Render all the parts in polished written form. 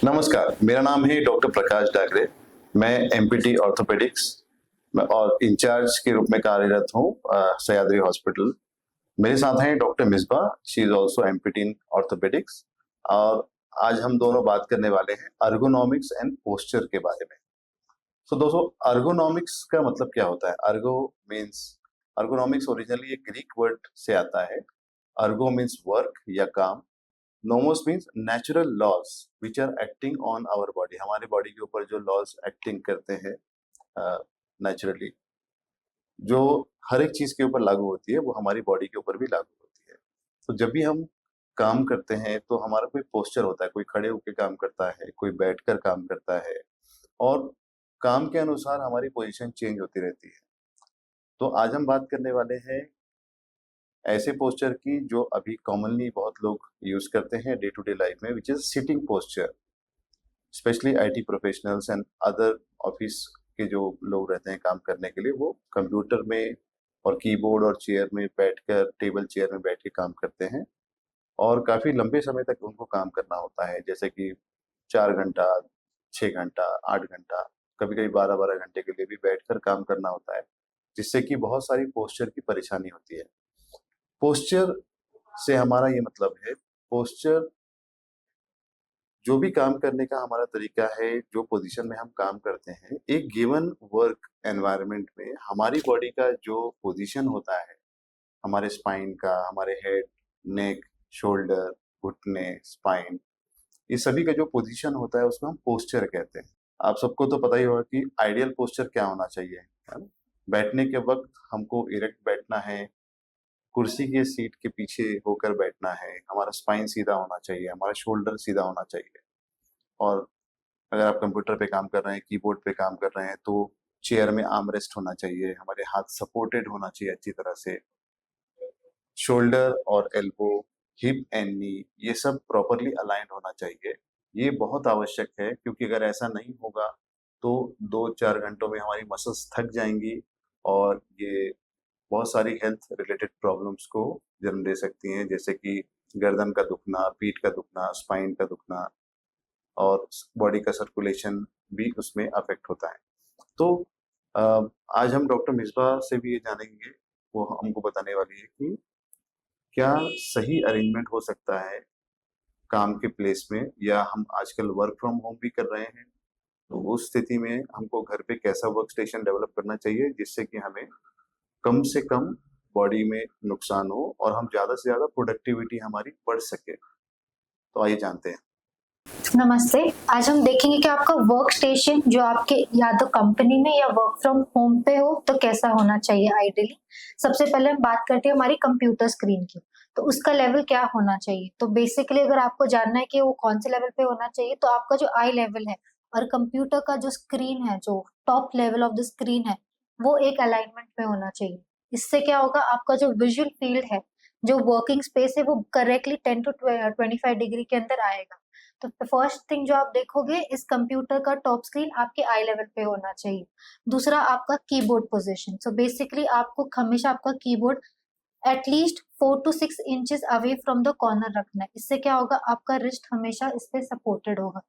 नमस्कार, मेरा नाम है डॉक्टर प्रकाश डागरे। मैं एमपीटी ऑर्थोपेडिक्स और इंचार्ज के रूप में कार्यरत हूँ सह्याद्री हॉस्पिटल। मेरे साथ हैं doctor Misbah, she is also empty in orthopaedics. और आज हम दोनों बात करने वाले हैं अर्गोनॉमिक्स एंड पोस्चर के बारे में। तो दोस्तों, अर्गोनॉमिक्स का मतलब क्या होता है? अर्गोनॉमिक्स ओरिजिनली एक ग्रीक वर्ड से आता है। अर्गो मीन्स वर्क या काम। Nomos means natural laws which are acting on our body. हमारे बॉडी के ऊपर जो लॉज एक्टिंग करते हैं नेचुरली, जो हर एक चीज के ऊपर लागू होती है, वो हमारी बॉडी के ऊपर भी लागू होती है। तो जब भी हम काम करते हैं तो हमारा कोई पोस्चर होता है, कोई खड़े होकर काम करता है, कोई बैठकर काम करता है, और काम के अनुसार हमारी पोजीशन चेंज होती रहती है। तो आज हम बात करने वाले हैं ऐसे पोस्चर की जो अभी कॉमनली बहुत लोग यूज करते हैं डे टू डे लाइफ में, which is sitting posture. Specially IT professionals and other office के जो लोग रहते हैं काम करने के लिए, वो कंप्यूटर में और कीबोर्ड और चेयर में बैठकर, टेबल चेयर में बैठ के काम करते हैं, और काफी लंबे समय तक उनको काम करना होता है, जैसे कि 4 घंटा, 6 घंटा, 8 घंटा, कभी कभी 12-12 घंटे के लिए भी बैठकर काम करना होता है, जिससे कि बहुत सारी पोस्चर की परेशानी होती है। पोस्चर से हमारा ये मतलब है, पोस्चर जो भी काम करने का हमारा तरीका है, जो पोजीशन में हम काम करते हैं, एक गिवन वर्क एनवायरनमेंट में हमारी बॉडी का जो पोजीशन होता है, हमारे स्पाइन का, हमारे हेड, नेक, शोल्डर, घुटने, स्पाइन, ये सभी का जो पोजीशन होता है उसको हम पोस्चर कहते हैं। आप सबको तो पता ही होगा कि आइडियल पोस्चर क्या होना चाहिए, है ना? बैठने के वक्त हमको इरेक्ट बैठना है, कुर्सी के सीट के पीछे होकर बैठना है, हमारा स्पाइन सीधा होना चाहिए, हमारा शोल्डर सीधा होना चाहिए। और अगर आप कंप्यूटर पे काम कर रहे हैं, कीबोर्ड पे काम कर रहे हैं, तो चेयर में आर्म रेस्ट होना चाहिए, हमारे हाथ सपोर्टेड होना चाहिए अच्छी तरह से। शोल्डर और एल्बो, हिप एंड नी, ये सब प्रॉपरली अलाइंड होना चाहिए। ये बहुत आवश्यक है, क्योंकि अगर ऐसा नहीं होगा तो 2-4 घंटों में हमारी मसल्स थक जाएंगी, और ये बहुत सारी हेल्थ रिलेटेड प्रॉब्लम्स को जन्म दे सकती हैं, जैसे कि गर्दन का दुखना, पीठ का दुखना, स्पाइन का दुखना, और बॉडी का सर्कुलेशन भी उसमें अफेक्ट होता है। तो अ, आज हम डॉक्टर मिसबा से भी ये जानेंगे, वो हमको बताने वाली है कि क्या सही अरेंजमेंट हो सकता है काम के प्लेस में, या हम आजकल वर्क फ्रॉम होम भी कर रहे हैं, तो उस स्थिति में हमको घर पे कैसा वर्क स्टेशन डेवलप करना चाहिए, जिससे कि हमें कम से कम बॉडी में नुकसान हो और हम ज्यादा से ज्यादा प्रोडक्टिविटी हमारी बढ़ सके। तो आइए जानते हैं। नमस्ते। आज हम देखेंगे कि आपका वर्क स्टेशन जो आपके या तो कंपनी में या वर्क फ्रॉम होम पे हो तो कैसा होना चाहिए आइडियली। सबसे पहले हम बात करते हैं हमारी कंप्यूटर स्क्रीन की, तो उसका लेवल क्या होना चाहिए। तो बेसिकली अगर आपको जानना है कि वो कौन से लेवल पे होना चाहिए, तो आपका जो आई लेवल है और कंप्यूटर का जो स्क्रीन है, जो top level of the screen है, वो एक अलाइनमेंट में होना चाहिए। इससे क्या होगा, आपका जो विजुअल फील्ड है, जो वर्किंग स्पेस है, वो करेक्टली 10 to 25 डिग्री के अंदर आएगा। तो फर्स्ट थिंग जो आप देखोगे, इस कंप्यूटर का टॉप स्क्रीन आपके आई लेवल पे होना चाहिए। दूसरा, आपका कीबोर्ड पोजीशन। सो बेसिकली आपको हमेशा आपका keyboard at least 4 to 6 inches away from the corner रखना है। इससे क्या होगा, आपका रिस्ट हमेशा इस पे सपोर्टेड होगा।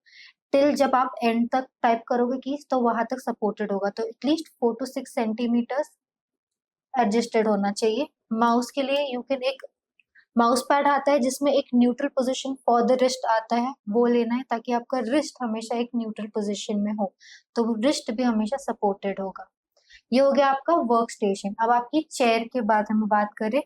टिल जब आप एंड तक टाइप करोगे कीज, तो वहां तक सपोर्टेड होगा। तो एटलीस्ट 4 to 6 सेंटीमीटर्स एडजस्टेड होना चाहिए। माउस के लिए यू कैन एक माउस पैड आता है जिसमें एक neutral position for the wrist आता है, वो लेना है ताकि आपका रिस्ट हमेशा एक न्यूट्रल पोजीशन में हो, तो रिस्ट भी हमेशा सपोर्टेड होगा। ये हो गया आपका वर्क स्टेशन। अब आपकी चेयर के बाद हम बात करें,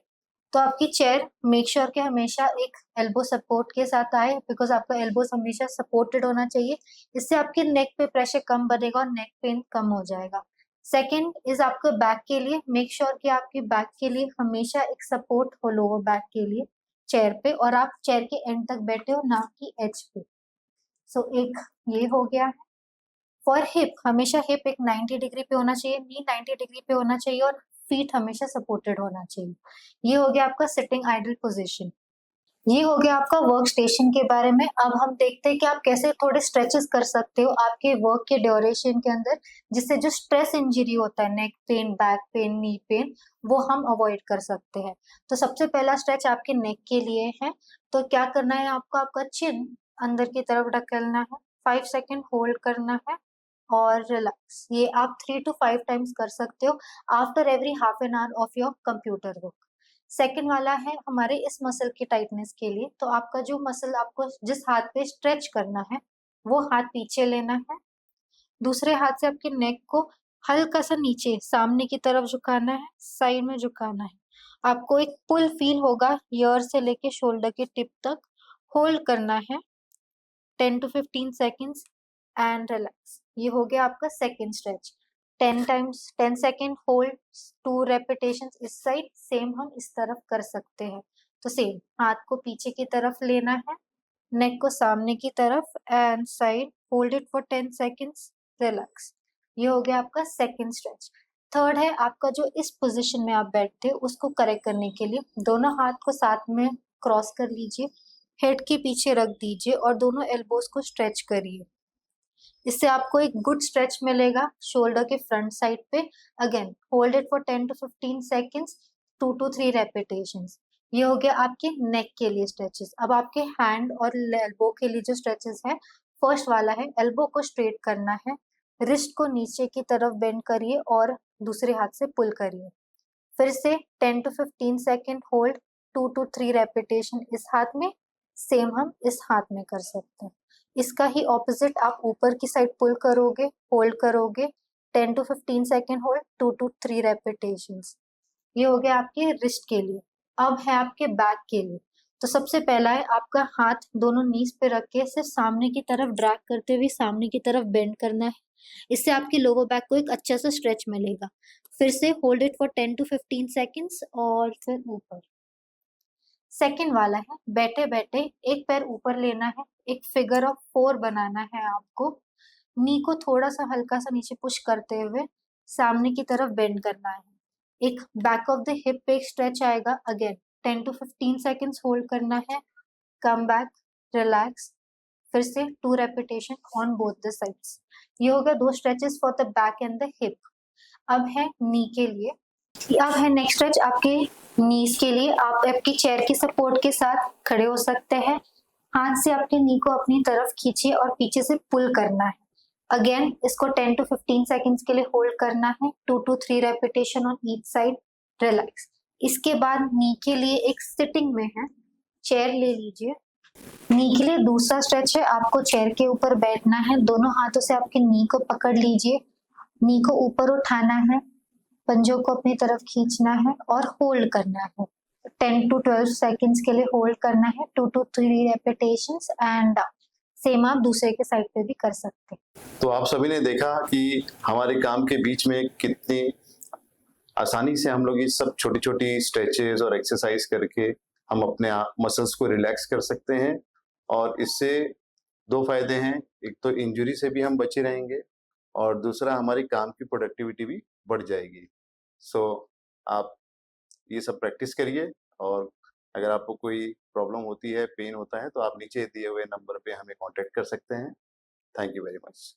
तो आपकी चेयर मेक श्योर कि हमेशा एक एल्बो सपोर्ट के साथ आए, बिकॉज आपका एल्बोस हमेशा सपोर्टेड होना चाहिए। इससे आपके नेक पे प्रेशर कम बनेगा और नेक पेन कम हो जाएगा। सेकेंड इज आपके बैक के लिए, मेक श्योर कि आपकी बैक के लिए हमेशा एक सपोर्ट हो लोअर बैक के लिए चेयर पे, और आप चेयर के एंड तक बैठे हो, ना कि एज पे। सो एक ये हो गया। फॉर हिप, हमेशा हिप एक 90 डिग्री पे होना चाहिए, नी 90 डिग्री पे होना चाहिए, और फीट हमेशा सपोर्टेड होना चाहिए। ये हो गया आपका सिटिंग आइडल पोजीशन। ये हो गया आपका वर्क स्टेशन के बारे में। अब हम देखते हैं कि आप कैसे थोड़े स्ट्रेचेस कर सकते हो आपके वर्क के ड्यूरेशन के अंदर, जिससे जो स्ट्रेस इंजरी होता है, neck pain, back pain, knee pain, वो हम अवॉइड कर सकते हैं। तो सबसे पहला स्ट्रेच आपके नेक के लिए है। तो क्या करना है आपको, आपका चिन अंदर की तरफ ढकेलना है, 5 सेकेंड होल्ड करना है और रिलैक्स। ये आप 3 to 5 टाइम्स कर सकते हो after every half an hour of your computer work. Second वाला है हमारे इस मसल की टाइटनेस के लिए, तो आपका जो मसल आपको जिस हाथ पे स्ट्रेच करना है वो हाथ पीछे लेना है, दूसरे हाथ से आपके नेक को हल्का सा नीचे सामने की तरफ झुकाना है, साइड में झुकाना है। आपको एक पुल फील होगा ईयर से लेके शोल्डर के टिप तक। होल्ड करना है 10 to 15 सेकेंड्स एंड रिलैक्स। ये हो गया आपका second stretch. 10 second hold, 2 repetitions इस साइड, सेम हम इस तरफ कर सकते हैं। तो सेम हाथ को पीछे की तरफ लेना है, नेक को सामने की तरफ and side, hold it for 10 seconds, relax. ये हो गया आपका सेकेंड स्ट्रेच। थर्ड है आपका जो इस पोजीशन में आप बैठते हो उसको करेक्ट करने के लिए दोनों हाथ को साथ में क्रॉस कर लीजिए, हेड के पीछे रख दीजिए और दोनों एल्बोज को स्ट्रेच करिए। इससे आपको एक गुड स्ट्रेच मिलेगा शोल्डर के फ्रंट साइड पे। Again hold it for 10 to 15 seconds, 2 to 3 repetitions. ये हो गया आपके नेक के लिए स्ट्रेचेस। अब आपके हैंड और एल्बो के लिए जो स्ट्रेचेस है, फर्स्ट वाला है एल्बो को स्ट्रेट करना है, रिस्ट को नीचे की तरफ बेंड करिए और दूसरे हाथ से पुल करिए। फिर से 10 to 15 second hold, 2 to 3 repetition इस हाथ में, सेम हम इस हाथ में कर सकते हैं। इसका ही ऑपोजिट आप ऊपर की साइड पुल करोगे, होल्ड करोगे, 10 to 15 second hold, 2 to 3 repetitions. ये हो गया आपके रिस्ट के लिए। अब है आपके बैक के लिए। तो सबसे पहला है आपका हाथ दोनों नीज पे रख के सिर्फ सामने की तरफ ड्रैग करते हुए सामने की तरफ बेंड करना है। इससे आपके लोअर बैक को एक अच्छा सा स्ट्रेच मिलेगा। फिर से hold it for 10 to 15 seconds और फिर ऊपर। सेकेंड वाला है बैठे बैठे एक पैर ऊपर लेना है, एक फिगर ऑफ 4 बनाना है आपको। नी को थोड़ा सा हल्का सा नीचे पुश करते हुए सामने की तरफ बेंड करना है। एक बैक ऑफ द हिप पे एक स्ट्रेच आएगा, अगेन 10 to 15 सेकेंड्स होल्ड करना है, कम बैक, रिलैक्स। फिर से 2 repetition on both the sides. ये हो गया 2 stretches for the back and the hip. अब है नी के लिए। अब है नेक्स्ट स्ट्रेच आपके नीज के लिए। आप आपकी चेयर की सपोर्ट के साथ खड़े हो सकते हैं, हाथ से आपके नी को अपनी तरफ खींचिए और पीछे से पुल करना है। अगेन इसको 10 to 15 सेकेंड्स के लिए होल्ड करना है, 2 to 3 repetition on each side, relax. इसके बाद नी के लिए एक सिटिंग में है, चेयर ले लीजिए। नी के लिए दूसरा स्ट्रेच है, आपको चेयर के ऊपर बैठना है, दोनों हाथों से आपके नी को पकड़ लीजिए, नी को ऊपर उठाना है, पंजों को अपनी तरफ खींचना है और होल्ड करना है। 10 to 12 सेकेंड्स के लिए होल्ड करना है, 2 to 3 रेपिटेशंस एंड सेम आप दूसरे के साइड पे भी कर सकते हैं। तो आप सभी ने देखा कि हमारे काम के बीच में कितनी आसानी से हम लोग ये सब छोटी छोटी स्ट्रेचेस और एक्सरसाइज करके हम अपने मसल्स को रिलैक्स कर सकते हैं। और इससे 2 फायदे हैं, एक तो इंजरी से भी हम बचे रहेंगे और दूसरा हमारी काम की प्रोडक्टिविटी भी बढ़ जाएगी। सो आप ये सब प्रैक्टिस करिए और अगर आपको कोई प्रॉब्लम होती है, पेन होता है, तो आप नीचे दिए हुए नंबर पे हमें कांटेक्ट कर सकते हैं। Thank you very much.